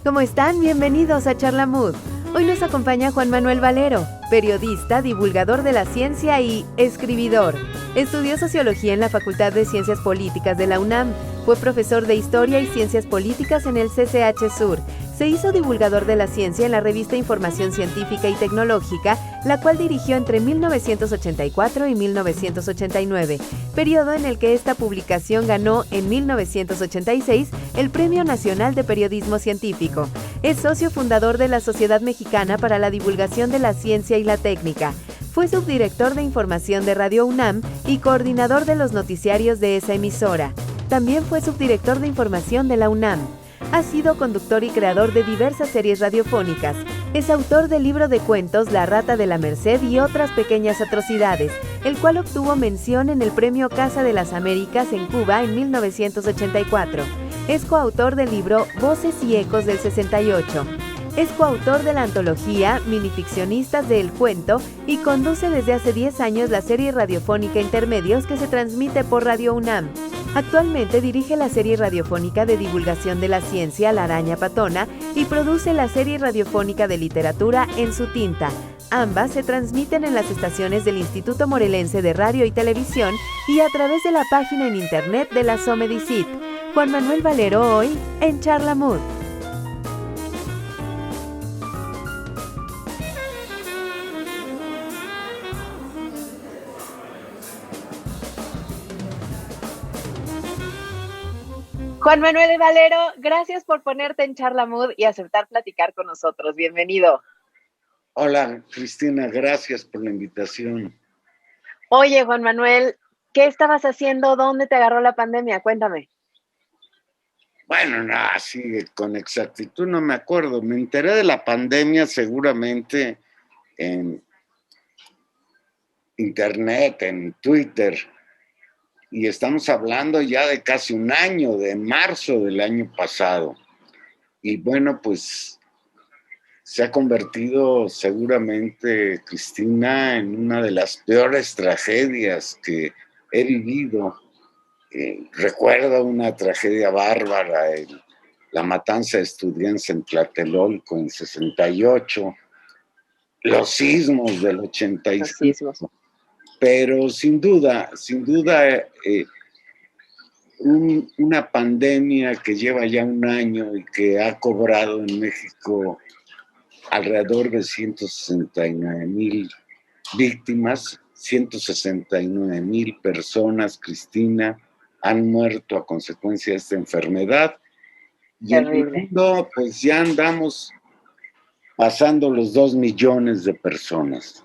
¿Cómo están? Bienvenidos a Charla Mood. Hoy nos acompaña Juan Manuel Valero, periodista, divulgador de la ciencia y escribidor. Estudió Sociología en la Facultad de Ciencias Políticas de la UNAM. Fue profesor de Historia y Ciencias Políticas en el CCH Sur. Se hizo divulgador de la ciencia en la revista Información Científica y Tecnológica, la cual dirigió entre 1984 y 1989, periodo en el que esta publicación ganó en 1986 el Premio Nacional de Periodismo Científico. Es socio fundador de la Sociedad Mexicana para la Divulgación de la Ciencia y la Técnica. Fue subdirector de Información de Radio UNAM y coordinador de los noticiarios de esa emisora. También fue subdirector de Información de la UNAM. Ha sido conductor y creador de diversas series radiofónicas. Es autor del libro de cuentos La Rata de la Merced y otras pequeñas atrocidades, el cual obtuvo mención en el Premio Casa de las Américas en Cuba en 1984. Es coautor del libro Voces y Ecos del 68. Es coautor de la antología Minificcionistas del Cuento y conduce desde hace 10 años la serie radiofónica Intermedios que se transmite por Radio UNAM. Actualmente dirige la serie radiofónica de divulgación de la ciencia La Araña Patona y produce la serie radiofónica de literatura En su tinta. Ambas se transmiten en las estaciones del Instituto Morelense de Radio y Televisión y a través de la página en internet de la Somedicit. Juan Manuel Valero hoy en Charla Mood. Juan Manuel Valero, gracias por ponerte en Charla Mood y aceptar platicar con nosotros. Bienvenido. Hola, Cristina, gracias por la invitación. Oye, Juan Manuel, ¿qué estabas haciendo? ¿Dónde te agarró la pandemia? Cuéntame. Bueno, no, así con exactitud no me acuerdo. Me enteré de la pandemia seguramente en internet, en Twitter, y estamos hablando ya de casi un año, de marzo del año pasado. Y bueno, pues se ha convertido seguramente, Cristina, en una de las peores tragedias que he vivido. Recuerdo una tragedia bárbara, la matanza de estudiantes en Tlatelolco en 68, los sismos del 85, pero sin duda, una pandemia que lleva ya un año y que ha cobrado en México alrededor de 169,000 víctimas, 169,000 personas, Cristina, han muerto a consecuencia de esta enfermedad. Y en el mundo, pues ya andamos pasando los 2 millones de personas.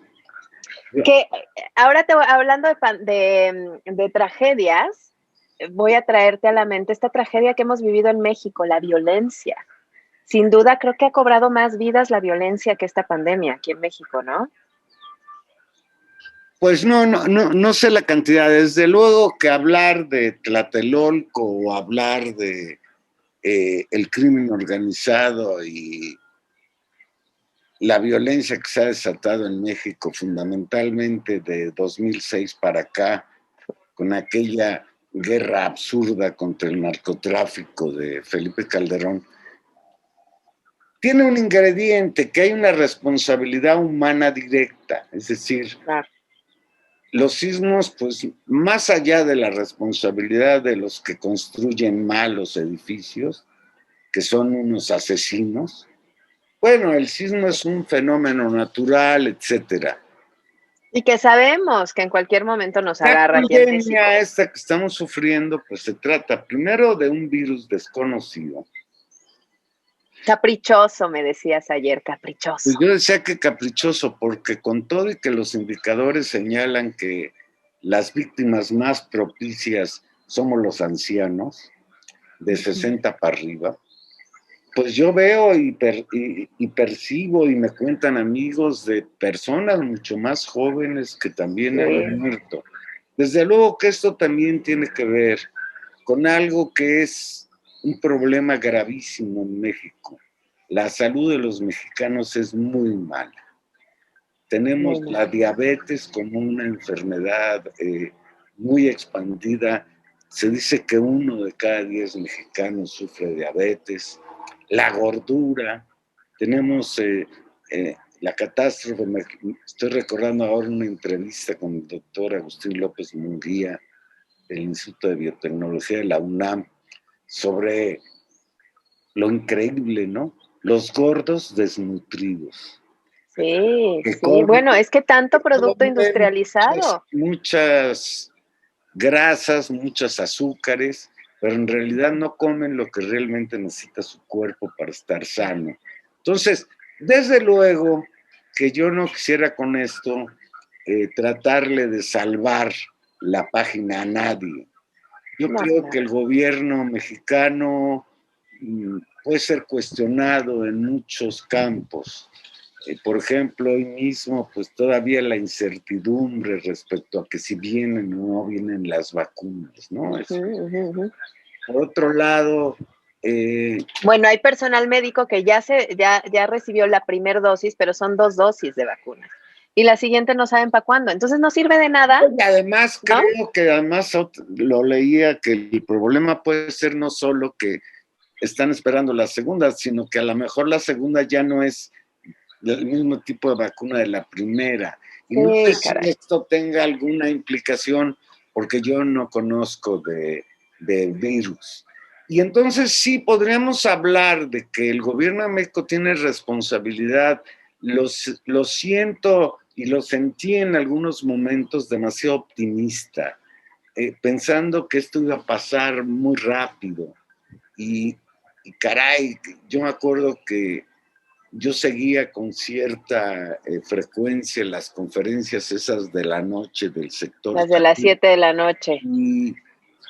Que ahora hablando de tragedias, voy a traerte a la mente esta tragedia que hemos vivido en México, la violencia. Sin duda, creo que ha cobrado más vidas la violencia que esta pandemia aquí en México, ¿no? Pues no sé la cantidad. Desde luego que hablar de Tlatelolco o hablar de el crimen organizado y la violencia que se ha desatado en México fundamentalmente de 2006 para acá, con aquella guerra absurda contra el narcotráfico de Felipe Calderón, tiene un ingrediente, que hay una responsabilidad humana directa, es decir, claro, los sismos, pues más allá de la responsabilidad de los que construyen malos edificios, que son unos asesinos, bueno, el sismo es un fenómeno natural, etcétera. Y que sabemos que en cualquier momento nos agarra aquí en México. La pandemia esta que estamos sufriendo, pues se trata primero de un virus desconocido. Caprichoso, me decías ayer, caprichoso. Pues yo decía que caprichoso, porque con todo y que los indicadores señalan que las víctimas más propicias somos los ancianos, de 60 para arriba, pues yo veo y percibo y me cuentan amigos de personas mucho más jóvenes que también han muerto. Desde luego que esto también tiene que ver con algo que es un problema gravísimo en México. La salud de los mexicanos es muy mala. Tenemos la diabetes como una enfermedad muy expandida. Se dice que 1 de cada 10 mexicanos sufre diabetes. la gordura, tenemos la catástrofe. Estoy recordando ahora una entrevista con el doctor Agustín López Munguía del Instituto de Biotecnología de la UNAM sobre lo increíble, ¿no? Los gordos desnutridos. Sí, Que sí. Bueno, es que tanto producto comen industrializado. muchas grasas, muchos azúcares, pero en realidad no comen lo que realmente necesita su cuerpo para estar sano. Entonces, desde luego que yo no quisiera con esto tratarle de salvar la página a nadie. Yo No, creo que claro. el gobierno mexicano puede ser cuestionado en muchos campos. Por ejemplo, hoy mismo, pues todavía la incertidumbre respecto a que si vienen o no vienen las vacunas, ¿no? Por otro lado, bueno, hay personal médico que ya recibió la primera dosis, pero son 2 dosis de vacunas. Y la siguiente no saben para cuándo. Entonces no sirve de nada, y además ¿no? creo que además lo leía que el problema puede ser no solo que están esperando la segunda, sino que a lo mejor la segunda ya no es del mismo tipo de vacuna de la primera. Y no sé Sí, si caray. esto tenga alguna implicación, porque yo no conozco de virus. Y entonces sí podríamos hablar de que el gobierno de México tiene responsabilidad. Lo siento y lo sentí en algunos momentos demasiado optimista, pensando que esto iba a pasar muy rápido. Y caray, yo me acuerdo que yo seguía con cierta frecuencia las conferencias esas de la noche del sector Las de las 7 de la noche. y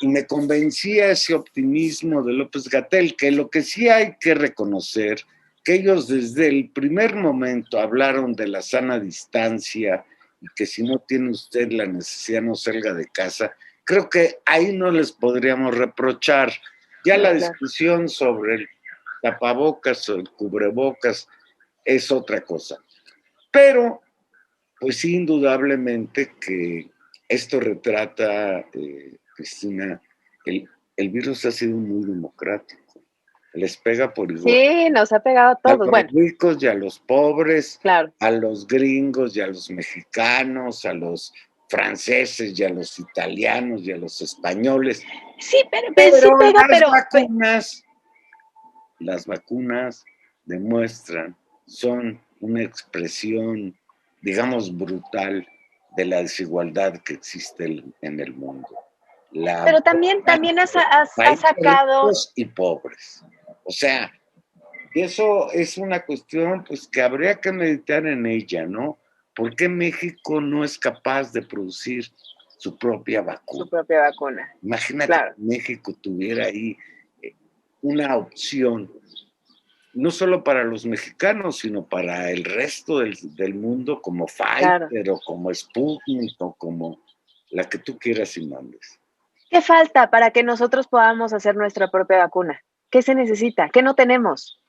me convencía ese optimismo de López-Gatell, que lo que sí hay que reconocer, que ellos desde el primer momento hablaron de la sana distancia y que si no tiene usted la necesidad no salga de casa. Creo que ahí no les podríamos reprochar. Ya No, la claro. discusión sobre el tapabocas o el cubrebocas es otra cosa. Pero, pues sí, indudablemente que esto retrata, Cristina, el virus ha sido muy democrático. Les pega por igual Sí, nos ha pegado a a todos. los Bueno, ricos y a los pobres, claro. a los gringos y a los mexicanos, a los franceses y a los italianos y a los españoles. Sí, pero sí Pero pega, pero las vacunas demuestran, son una expresión, digamos, brutal de la desigualdad que existe en el mundo. La también ha países sacado. ricos y pobres. O sea, eso es una cuestión pues que habría que meditar en ella, ¿no? ¿Por qué México no es capaz de producir su propia Su vacuna? propia vacuna. Imagínate Claro. que México tuviera ahí una opción, no solo para los mexicanos, sino para el resto del mundo, como Claro. Pfizer o como Sputnik o como la que tú quieras y mandes. ¿Qué falta para que nosotros podamos hacer nuestra propia vacuna? ¿Qué se necesita? ¿Qué no tenemos?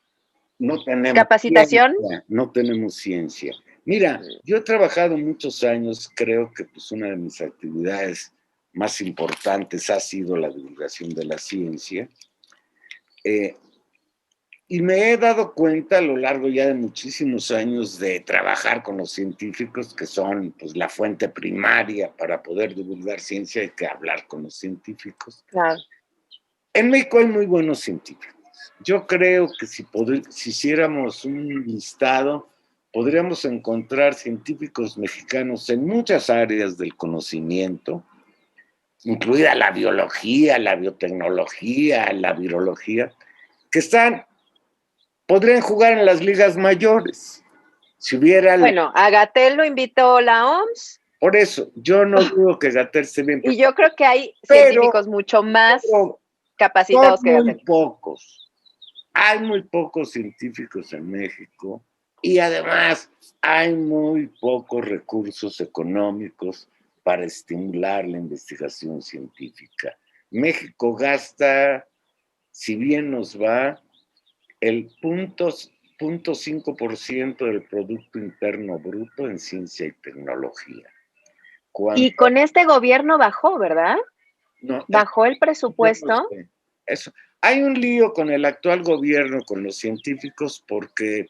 No tenemos ¿Capacitación? ciencia, no tenemos ciencia. Mira, yo he trabajado muchos años, creo que pues una de mis actividades más importantes ha sido la divulgación de la ciencia. Y me he dado cuenta a lo largo ya de muchísimos años de trabajar con los científicos, que son pues, la fuente primaria para poder divulgar ciencia, hay que hablar con los científicos. Claro. En México hay muy buenos científicos. Yo creo que si hiciéramos un listado, podríamos encontrar científicos mexicanos en muchas áreas del conocimiento, incluida la biología, la biotecnología, la virología, que podrían jugar en las ligas mayores. Si hubiera. Bueno, a Gatell lo invitó la OMS. Por eso, yo no dudo que Gatell esté bien. Y yo creo que hay pero, científicos mucho más pero son capacitados que muy Gatell. pocos. Hay muy pocos científicos en México y además hay muy pocos recursos económicos para estimular la investigación científica. México gasta, si bien nos va, el 0.5% del Producto Interno Bruto en ciencia y tecnología. Y con este gobierno bajó, ¿verdad? No, Bajó el yo no presupuesto. sé. Eso, hay un lío con el actual gobierno, con los científicos, porque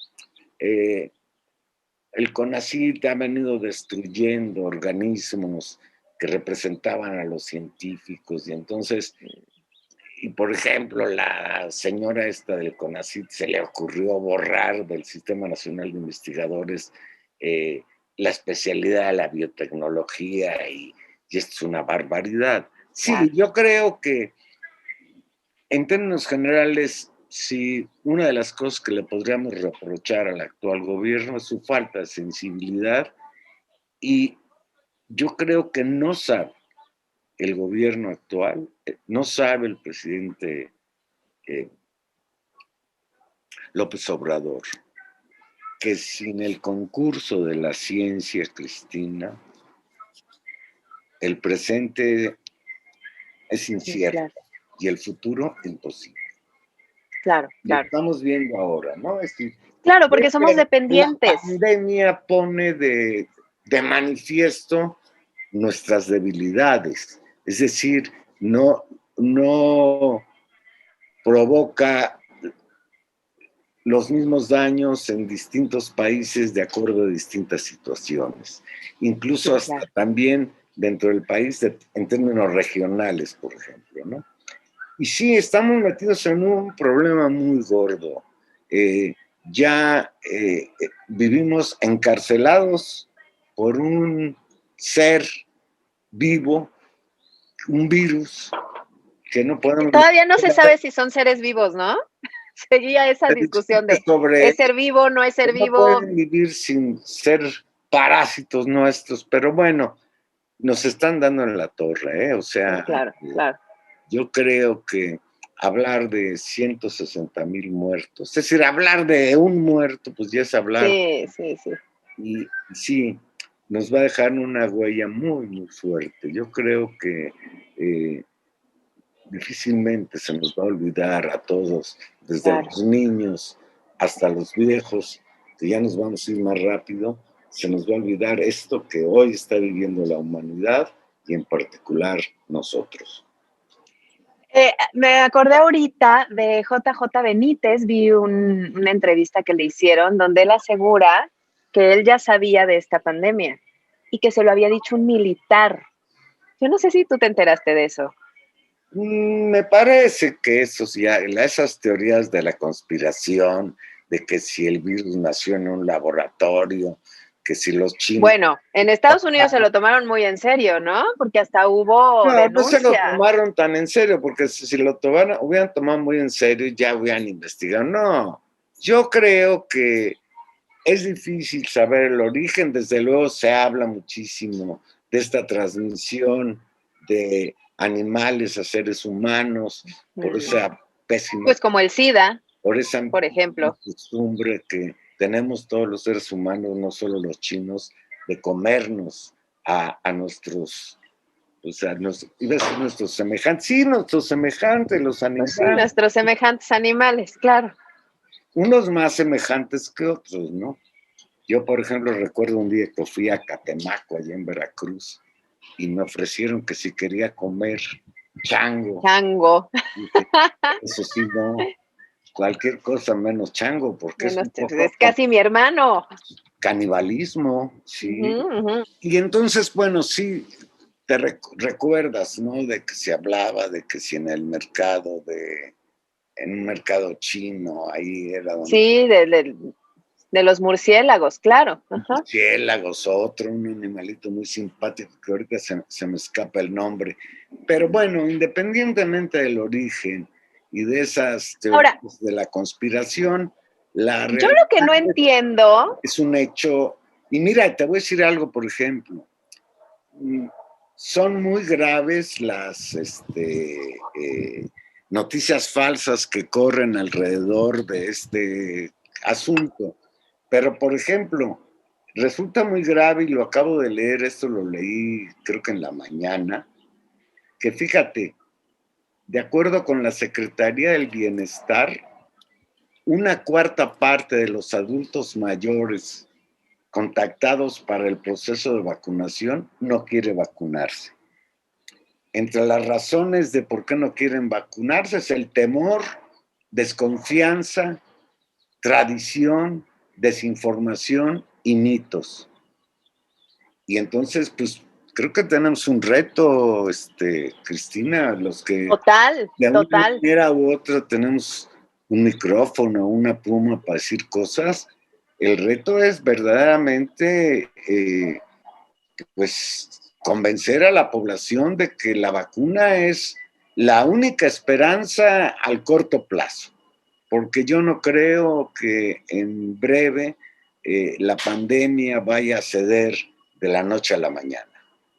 el CONACYT ha venido destruyendo organismos que representaban a los científicos y entonces, y por ejemplo, la señora esta del CONACYT se le ocurrió borrar del Sistema Nacional de Investigadores la especialidad de la biotecnología y esto es una barbaridad. Sí, Claro. yo creo que en términos generales, sí, una de las cosas que le podríamos reprochar al actual gobierno es su falta de sensibilidad y yo creo que no sabe el gobierno actual, no sabe el presidente eh, López Obrador, que sin el concurso de la ciencia, Cristina, el presente es incierto y el futuro imposible. Claro, Lo claro. estamos viendo ahora, ¿no? Es decir, claro, porque somos dependientes. La pandemia pone de manifiesto nuestras debilidades, es decir, no provoca los mismos daños en distintos países de acuerdo a distintas situaciones, incluso Sí, hasta claro. también dentro del país en términos regionales, por ejemplo, ¿no? Y sí, estamos metidos en un problema muy gordo. Ya vivimos encarcelados por un ser vivo, un virus que no podemos... Todavía no se sabe si son seres vivos, ¿no? Seguía esa discusión de sobre ¿es ser vivo, no es ser no vivo? pueden vivir sin ser parásitos nuestros, pero bueno, nos están dando en la torre, ¿eh? O sea, Claro, claro. yo creo que hablar de 160,000 muertos, es decir, hablar de un muerto, pues ya es hablar. Sí, sí, sí. Y sí, nos va a dejar una huella muy, muy fuerte. Yo creo que difícilmente se nos va a olvidar a todos, desde Claro. los niños hasta los viejos, que ya nos vamos a ir más rápido, se nos va a olvidar esto que hoy está viviendo la humanidad y en particular nosotros. Me acordé ahorita de JJ Benítez, vi una entrevista que le hicieron donde él asegura que él ya sabía de esta pandemia y que se lo había dicho un militar. Yo no sé si tú te enteraste de eso. Me parece que esas teorías de la conspiración, de que si el virus nació en un laboratorio, que si los chinos... Bueno, en Estados Unidos se lo tomaron muy en serio, ¿no? Porque hasta hubo denuncia. No se lo tomaron tan en serio, porque si lo hubieran tomado muy en serio, ya hubieran investigado. No, yo creo que es difícil saber el origen. Desde luego se habla muchísimo de esta transmisión de animales a seres humanos, por esa pésima... Pues como el SIDA, por ejemplo. Costumbre que tenemos todos los seres humanos, no solo los chinos, de comernos a nuestros, o sea, nuestros semejantes, sí, nuestros semejantes, los animales. Pues sí, nuestros semejantes animales, claro. Unos más semejantes que otros, ¿no? Yo, por ejemplo, recuerdo un día que fui a Catemaco, allá en Veracruz, y me ofrecieron que si quería comer chango. Chango. Eso sí, no. Cualquier cosa menos chango, porque es casi mi hermano. Canibalismo, sí. Y entonces, bueno, sí, te recuerdas, ¿no? De que se hablaba de que si en el mercado en un mercado chino, ahí era donde... Sí, de los murciélagos, claro. Murciélagos, un animalito muy simpático que ahorita se me escapa el nombre. Pero bueno, independientemente del origen y de esas teorías de la conspiración, la realidad... Yo lo que no entiendo... Es un hecho... Y mira, te voy a decir algo, por ejemplo. Son muy graves las noticias falsas que corren alrededor de este asunto. Pero, por ejemplo, resulta muy grave, y lo acabo de leer, esto lo leí creo que en la mañana, que fíjate, de acuerdo con la Secretaría del Bienestar, 1/4 de los adultos mayores contactados para el proceso de vacunación no quiere vacunarse. entre las razones de por qué no quieren vacunarse es el temor, desconfianza, tradición, desinformación y mitos. Y entonces, pues, creo que tenemos un reto, Cristina, los que Total, de una total. manera u otra tenemos un micrófono, una pluma para decir cosas. El reto es verdaderamente, pues, convencer a la población de que la vacuna es la única esperanza al corto plazo, porque yo no creo que en breve la pandemia vaya a ceder de la noche a la mañana.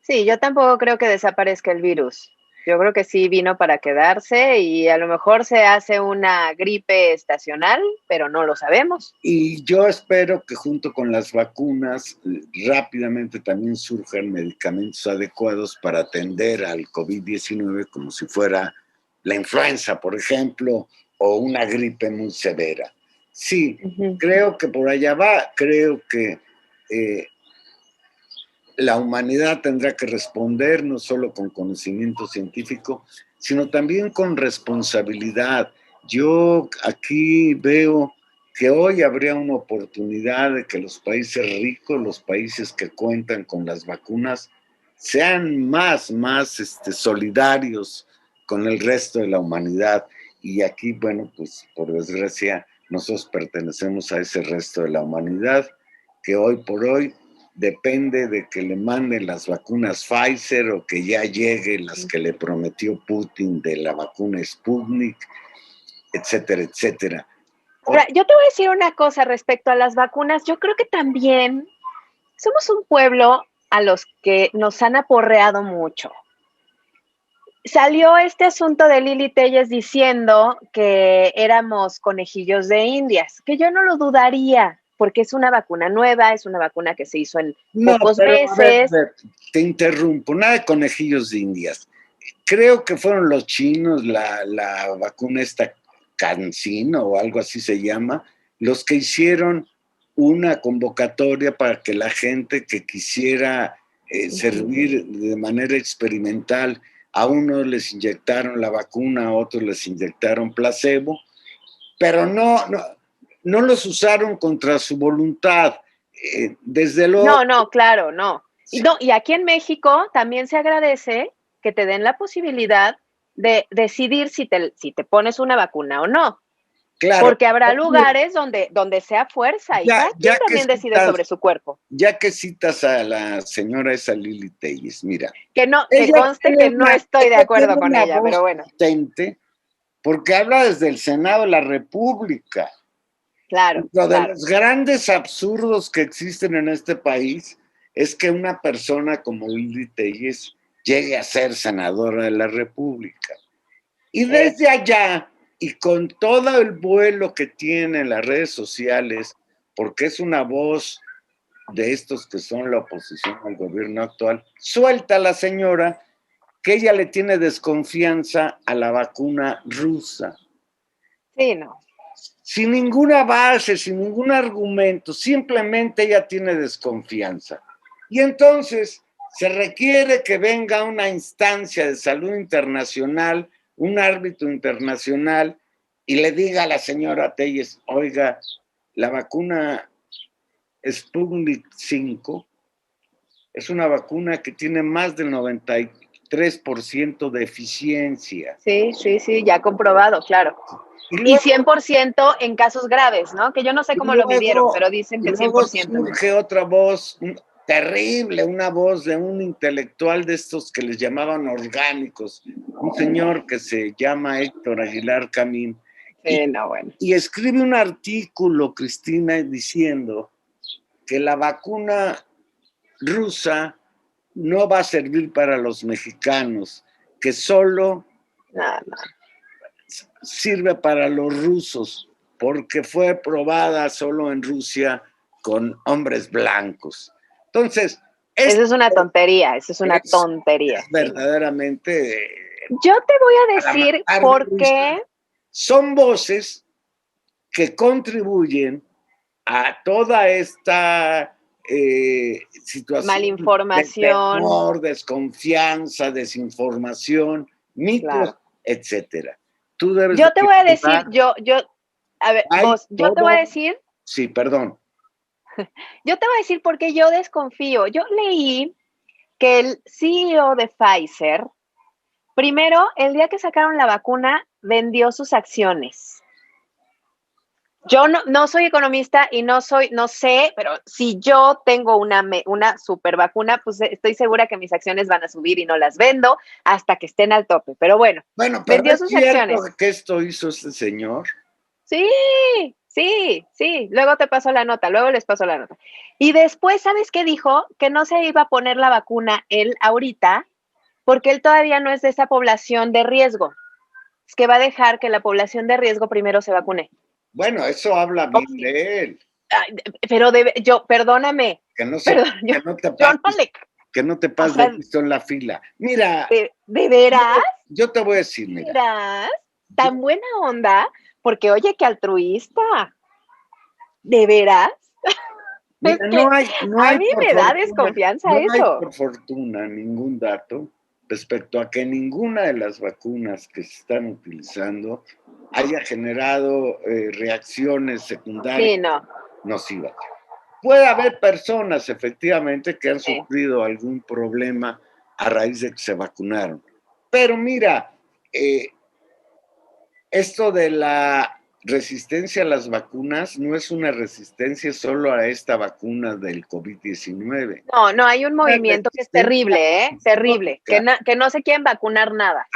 Sí, yo tampoco creo que desaparezca el virus. Yo creo que sí vino para quedarse y a lo mejor se hace una gripe estacional, pero no lo sabemos. Y yo espero que junto con las vacunas rápidamente también surjan medicamentos adecuados para atender al COVID-19 como si fuera la influenza, por ejemplo, o una gripe muy severa. Sí, creo que por allá va, creo que la humanidad tendrá que responder no solo con conocimiento científico, sino también con responsabilidad. Yo aquí veo que hoy habría una oportunidad de que los países ricos, los países que cuentan con las vacunas, sean más solidarios con el resto de la humanidad. Y aquí, bueno, pues por desgracia, nosotros pertenecemos a ese resto de la humanidad que hoy por hoy depende de que le manden las vacunas Pfizer o que ya lleguen las que le prometió Putin de la vacuna Sputnik, etcétera, etcétera. Ahora, yo te voy a decir una cosa respecto a las vacunas. Yo creo que también somos un pueblo a los que nos han aporreado mucho. Salió este asunto de Lili Telles diciendo que éramos conejillos de indias, que yo no lo dudaría, porque es una vacuna nueva, es una vacuna que se hizo en pocos meses. A ver, te interrumpo, nada de conejillos de indias. Creo que fueron los chinos, la vacuna esta CanSino o algo así se llama, los que hicieron una convocatoria para que la gente que quisiera servir de manera experimental, a unos les inyectaron la vacuna, a otros les inyectaron placebo, pero no los usaron contra su voluntad. Desde luego. No, claro, no. Y aquí en México también se agradece que te den la posibilidad de decidir si te pones una vacuna o no. Claro. Porque habrá lugares donde sea fuerza y cada quien también decide sobre su cuerpo. Ya que citas a la señora esa Lili Telles, mira. Que conste que no estoy de acuerdo con ella, pero bueno. Potente porque habla desde el Senado de la República. Claro. De los grandes absurdos que existen en este país es que una persona como Lili Telles llegue a ser senadora de la República. Y desde allá, y con todo el vuelo que tiene en las redes sociales, porque es una voz de estos que son la oposición al gobierno actual, suelta a la señora que ella le tiene desconfianza a la vacuna rusa. Sí, no. Sin ninguna base, sin ningún argumento, simplemente ella tiene desconfianza. Y entonces se requiere que venga una instancia de salud internacional, un árbitro internacional, y le diga a la señora Telles, oiga, la vacuna Sputnik 5 es una vacuna que tiene más del 93% de eficiencia. Sí, ya comprobado, claro. Y 100% en casos graves, ¿no? Que yo no sé cómo lo midieron, pero dicen que 100%. Surge otra voz terrible, una voz de un intelectual de estos que les llamaban orgánicos, un señor que se llama Héctor Aguilar Camín. Y escribe un artículo, Cristina, diciendo que la vacuna rusa no va a servir para los mexicanos, que solo sirve para los rusos, porque fue probada solo en Rusia con hombres blancos. Entonces, eso es una tontería, tontería. Verdaderamente. Yo te voy a decir por qué. Son voces que contribuyen a toda esta situaciones malinformación, de temor, desconfianza, desinformación, mitos, claro. etcétera. Tú debes Yo te voy a decir, recordar, a ver, hay vos, yo te voy a decir, Sí, perdón. yo te voy a decir por qué yo desconfío. Yo leí que el CEO de Pfizer, primero, el día que sacaron la vacuna, vendió sus acciones. Yo no soy economista y no sé, pero si yo tengo una super vacuna, pues estoy segura que mis acciones van a subir y no las vendo hasta que estén al tope. Pero bueno, Bueno, pero vendió es sus cierto acciones. que esto hizo este señor. Sí. Luego te paso la nota, luego les paso la nota. Y después, ¿sabes qué dijo? Que no se iba a poner la vacuna él ahorita, porque él todavía no es de esa población de riesgo. Es que va a dejar que la población de riesgo primero se vacune. Bueno, eso habla bien de él. Ay, pero perdóname. Que no te pases de listo en la fila. Mira. ¿De veras? Yo te voy a decir, mira. ¿De veras? Tan buena onda, porque oye, qué altruista. ¿De veras? Mira, es que a mí me da desconfianza eso. No hay por fortuna ningún dato respecto a que ninguna de las vacunas que se están utilizando haya generado reacciones secundarias nocivas. Puede haber personas, efectivamente, que han sufrido algún problema a raíz de que se vacunaron. Pero mira, esto de la resistencia a las vacunas no es una resistencia solo a esta vacuna del COVID-19. No, hay un movimiento que es terrible, terrible, que no se quieren vacunar nada.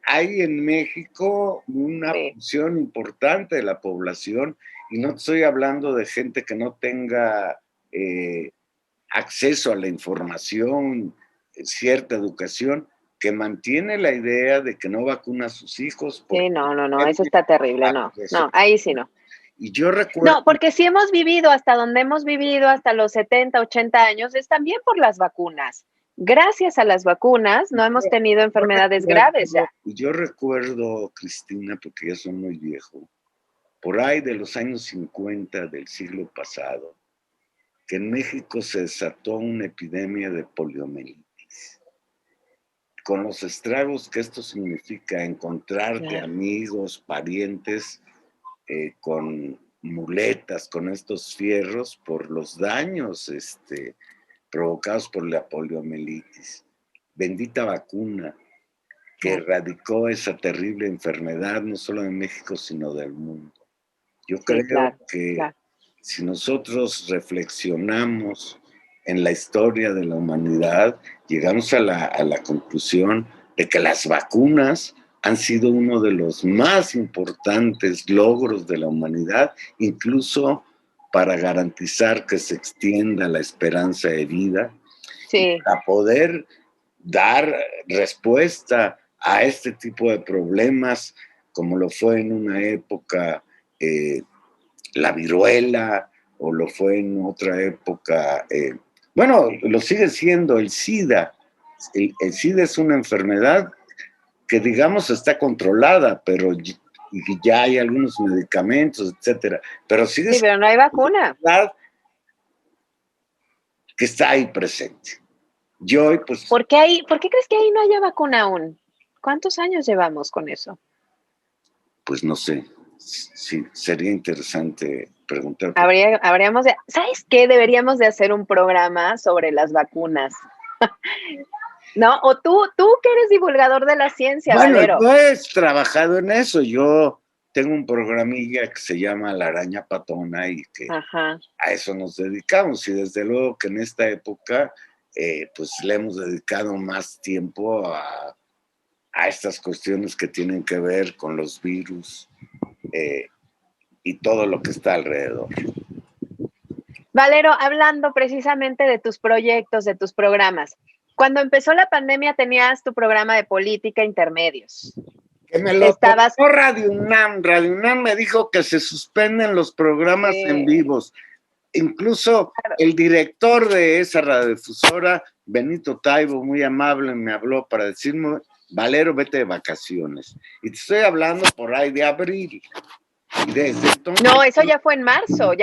Hay en México una porción importante de la población, y no estoy hablando de gente que no tenga acceso a la información, cierta educación, que mantiene la idea de que no vacuna a sus hijos. Sí, no, eso está terrible, no, ahí sí no. Y yo recuerdo... No, porque si hemos vivido hasta donde hemos vivido, hasta los 70, 80 años, es también por las vacunas. Gracias a las vacunas no hemos tenido enfermedades graves ya. Y yo recuerdo, Cristina, porque ya soy muy viejo, por ahí de los años 50 del siglo pasado, que en México se desató una epidemia de poliomielitis. Con los estragos que esto significa, encontrarte amigos, parientes con muletas, con estos fierros, por los daños provocados por la poliomielitis. Bendita vacuna que erradicó esa terrible enfermedad, no solo de México, sino del mundo. Yo creo que si nosotros reflexionamos en la historia de la humanidad, llegamos a la conclusión de que las vacunas han sido uno de los más importantes logros de la humanidad, incluso para garantizar que se extienda la esperanza de vida, para poder dar respuesta a este tipo de problemas, como lo fue en una época la viruela, o lo fue en otra época... bueno, lo sigue siendo el SIDA. El SIDA es una enfermedad que, digamos, está controlada, pero ya hay algunos medicamentos, etcétera. Pero sigue pero no hay vacuna. Que está ahí presente. Pues, ¿Por qué crees que ahí no haya vacuna aún? ¿Cuántos años llevamos con eso? Pues no sé. Sí, sería interesante preguntar. ¿Sabes qué? Deberíamos de hacer un programa sobre las vacunas. ¿No? O tú que eres divulgador de la ciencia, Valero. Yo he trabajado en eso. Yo tengo un programilla que se llama La Araña Patona y que a eso nos dedicamos. Y desde luego que en esta época pues le hemos dedicado más tiempo a estas cuestiones que tienen que ver con los virus y todo lo que está alrededor. Valero, hablando precisamente de tus proyectos, de tus programas, cuando empezó la pandemia tenías tu programa de política intermedios. Que me lo tomó Radio UNAM. Radio UNAM me dijo que se suspenden los programas en vivos. Incluso el director de esa radiodifusora, Benito Taibo, muy amable, me habló para decirme: Valero, vete de vacaciones. Y te estoy hablando por ahí de abril. No, eso ya fue en marzo, ¿no?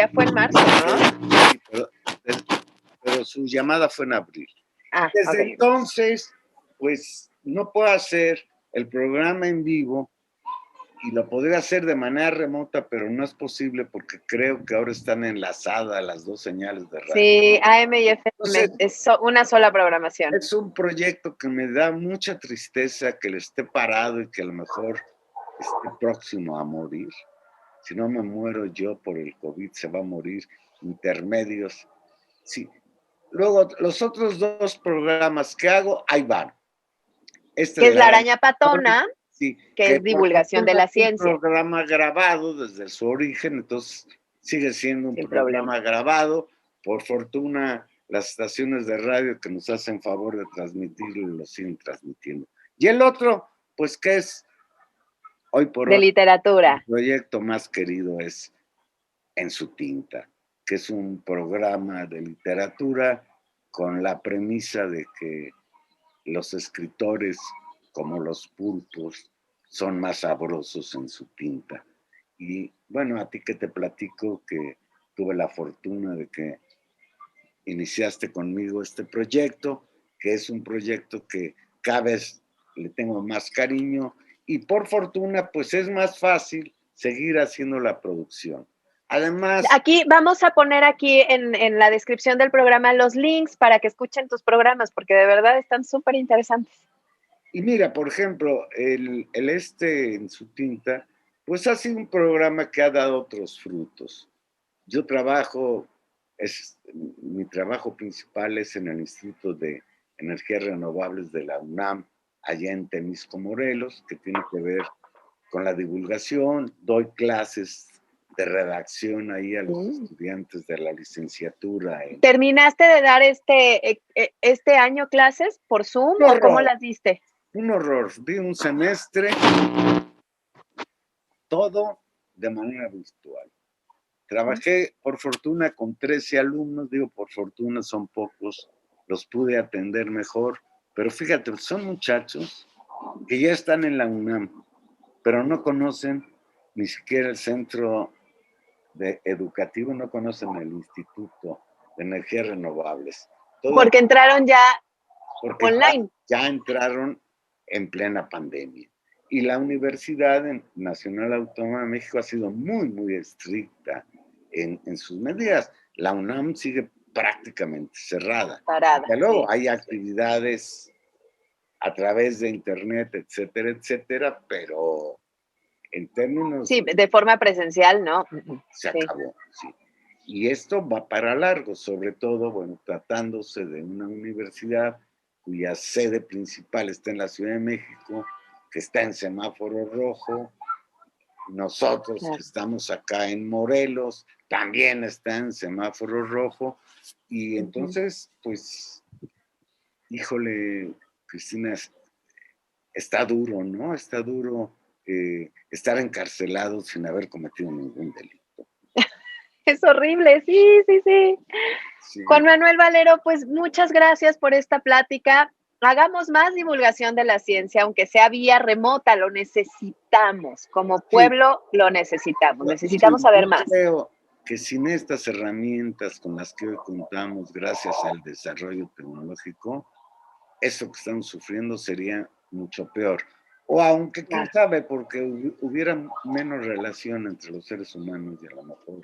Sí, pero su llamada fue en abril. Ah, Desde ok. entonces, pues no puedo hacer el programa en vivo y lo podría hacer de manera remota, pero no es posible porque creo que ahora están enlazadas las dos señales de radio. Sí, AM y FM Entonces, es una sola programación. es un proyecto que me da mucha tristeza que le esté parado y que a lo mejor esté próximo a morir. Si no me muero yo por el COVID, se va a morir intermedios. Sí. Luego, los otros dos programas que hago, ahí van. Este Que de es la la araña patona, sí, que es por divulgación de fortuna la es un ciencia. programa grabado desde su origen, entonces sigue siendo un Sin programa problema. grabado. Por fortuna, las estaciones de radio que nos hacen favor de transmitirlo lo siguen transmitiendo. Y el otro, pues que es hoy por De hoy, el literatura. proyecto más querido es En su tinta, que es un programa de literatura con la premisa de que los escritores, como los pulpos, son más sabrosos en su tinta. Y bueno, a ti que te platico que tuve la fortuna de que iniciaste conmigo este proyecto, que es un proyecto que cada vez le tengo más cariño y por fortuna pues es más fácil seguir haciendo la producción. Además, Aquí vamos a poner aquí en la descripción del programa los links para que escuchen tus programas, porque de verdad están súper interesantes. y mira, por ejemplo, el En su tinta, pues ha sido un programa que ha dado otros frutos. Yo trabajo, mi trabajo principal es en el Instituto de Energías Renovables de la UNAM, allá en Temisco, Morelos, que tiene que ver con la divulgación. Doy clases de redacción ahí a los estudiantes de la licenciatura. ¿Terminaste de dar este año clases por Zoom o cómo las diste? Un horror. Di un semestre, todo de manera virtual. Trabajé, por fortuna, con 13 alumnos, digo, por fortuna son pocos, los pude atender mejor, pero fíjate, son muchachos que ya están en la UNAM, pero no conocen ni siquiera el centro educativo, no conocen el Instituto de Energías Renovables. Porque entraron ya porque online. Ya entraron en plena pandemia. Y la Universidad Nacional Autónoma de México ha sido muy, muy estricta en sus medidas. La UNAM sigue prácticamente cerrada. Parada. Y luego sí, hay actividades a través de internet, etcétera, etcétera, pero en términos... Sí, de forma presencial, ¿no? Se acabó, sí. Y esto va para largo, sobre todo, bueno, tratándose de una universidad cuya sede principal está en la Ciudad de México, que está en semáforo rojo. Nosotros que estamos acá en Morelos, también está en semáforo rojo. Y entonces, pues, híjole, Cristina, está duro, ¿no? Está duro estar encarcelado sin haber cometido ningún delito. Es horrible, sí. Sí. Juan Manuel Valero, pues muchas gracias por esta plática. Hagamos más divulgación de la ciencia, aunque sea vía remota, lo necesitamos. Como pueblo lo necesitamos. Necesitamos saber más. Creo que sin estas herramientas con las que hoy contamos, gracias al desarrollo tecnológico, eso que estamos sufriendo sería mucho peor. O aunque quién sabe, porque hubiera menos relación entre los seres humanos y a lo mejor,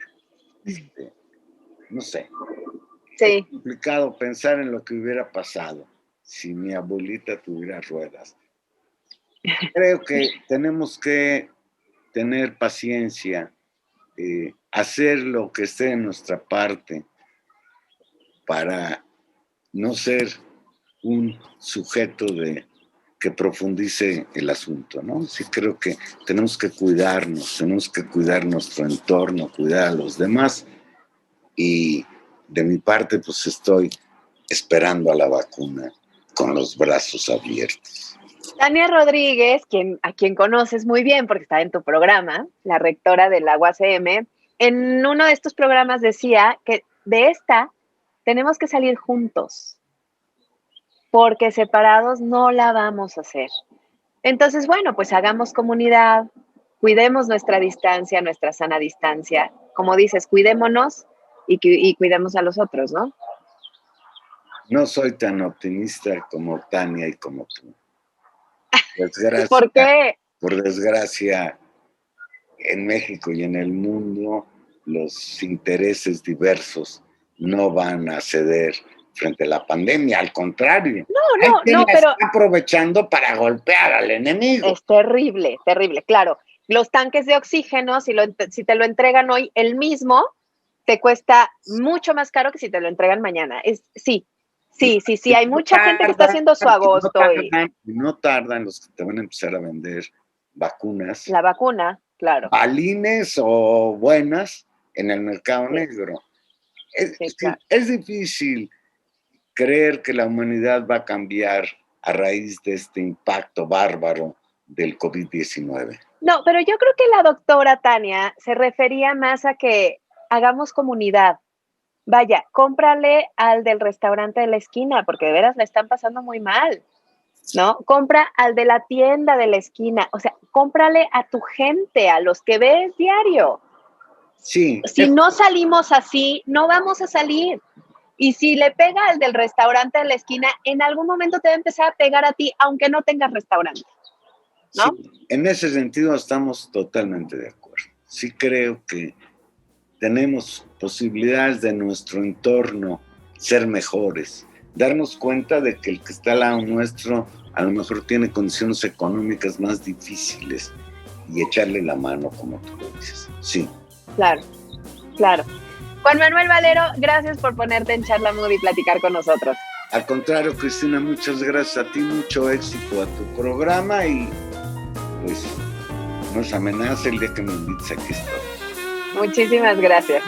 no sé. Sí. Es complicado pensar en lo que hubiera pasado si mi abuelita tuviera ruedas. Creo que tenemos que tener paciencia, hacer lo que esté en nuestra parte para no ser un sujeto que profundice el asunto, ¿no? Sí creo que tenemos que cuidarnos, tenemos que cuidar nuestro entorno, cuidar a los demás, y de mi parte pues estoy esperando a la vacuna con los brazos abiertos. Tania Rodríguez, a quien conoces muy bien porque está en tu programa, la rectora de la UACM, en uno de estos programas decía que de esta tenemos que salir juntos, porque separados no la vamos a hacer. Entonces, bueno, pues hagamos comunidad, cuidemos nuestra distancia, nuestra sana distancia. Como dices, cuidémonos y cuidemos a los otros, ¿no? No soy tan optimista como Tania y como tú. ¿Por qué? Por desgracia, en México y en el mundo, los intereses diversos no van a ceder frente a la pandemia, al contrario. No, pero está aprovechando para golpear al enemigo. es terrible, terrible. Claro, los tanques de oxígeno, si te lo entregan hoy el mismo, te cuesta mucho más caro que si te lo entregan mañana. Sí. Hay mucha gente que está haciendo su agosto. No tardan los que te van a empezar a vender vacunas. La vacuna, claro. Balines o buenas en el mercado negro. Claro. Es difícil creer que la humanidad va a cambiar a raíz de este impacto bárbaro del COVID-19. No, pero yo creo que la doctora Tania se refería más a que hagamos comunidad. Vaya, cómprale al del restaurante de la esquina, porque de veras le están pasando muy mal, ¿no? Compra al de la tienda de la esquina, o sea, cómprale a tu gente, a los que ves diario. Sí. Si no salimos así, no vamos a salir. Y si le pega al del restaurante de la esquina, en algún momento te va a empezar a pegar a ti, aunque no tengas restaurante, ¿no? Sí, en ese sentido estamos totalmente de acuerdo. Sí creo que tenemos posibilidades de nuestro entorno ser mejores, darnos cuenta de que el que está al lado nuestro a lo mejor tiene condiciones económicas más difíciles y echarle la mano, como tú lo dices. Sí. Claro. Juan Manuel Valero, gracias por ponerte en Charla Mood y platicar con nosotros. Al contrario, Cristina, muchas gracias a ti, mucho éxito a tu programa y pues no es amenaza el día que me invites, aquí estoy. Muchísimas gracias.